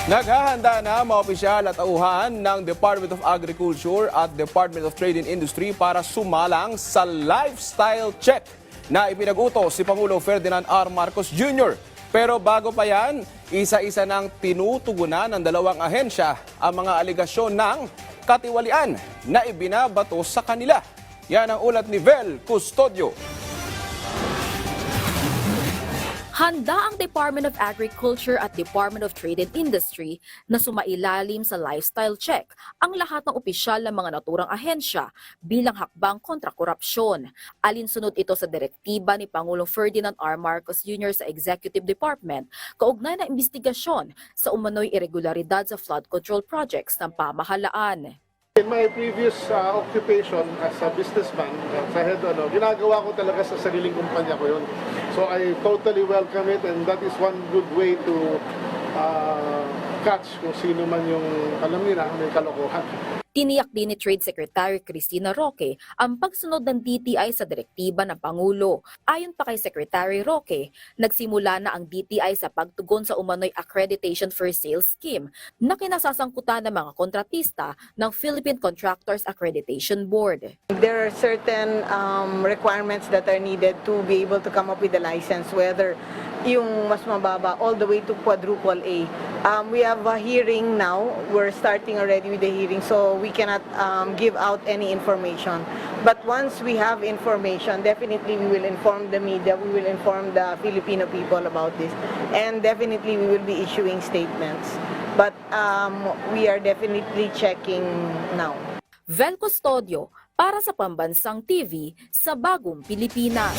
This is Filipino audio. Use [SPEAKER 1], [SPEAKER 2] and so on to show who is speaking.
[SPEAKER 1] Naghahanda na mga opisyal at tauhan ng Department of Agriculture at Department of Trade and Industry para sumalang sa lifestyle check na ipinag-utos si Pangulo Ferdinand R. Marcos Jr. Pero bago pa yan, isa-isa nang tinutugunan ng dalawang ahensya ang mga aligasyon ng katiwalian na ibinabato sa kanila. Yan ang ulat ni Vel Custodio.
[SPEAKER 2] Handa ang Department of Agriculture at Department of Trade and Industry na sumailalim sa lifestyle check ang lahat ng opisyal ng mga naturang ahensya bilang hakbang kontra korupsyon. Alinsunod ito sa direktiba ni Pangulong Ferdinand R. Marcos Jr. sa Executive Department kaugnay na investigasyon sa umano'y irregularidad sa flood control projects ng pamahalaan.
[SPEAKER 3] In my previous occupation as a businessman, sa head, ginagawa ko talaga sa sariling kumpanya ko yun. So I totally welcome it, and that is one good way to catch kung sino man yung, alam nila, may kalokohan.
[SPEAKER 2] Tiniyak din ni Trade Secretary Cristina Roque ang pagsunod ng DTI sa direktiba ng Pangulo. Ayon pa kay Secretary Roque, nagsimula na ang DTI sa pagtugon sa umano'y Accreditation for Sales Scheme na kinasasangkutan ng mga kontratista ng Philippine Contractors Accreditation Board.
[SPEAKER 4] There are certain requirements that are needed to be able to come up with a license, whether yung mas mababa all the way to quadruple A. We have a hearing now. We're starting already with the hearing, so we cannot give out any information. But once we have information, definitely we will inform the media, we will inform the Filipino people about this, and definitely we will be issuing statements. But we are definitely checking now.
[SPEAKER 2] Vel Custodio para sa Pambansang TV sa Bagong Pilipinas.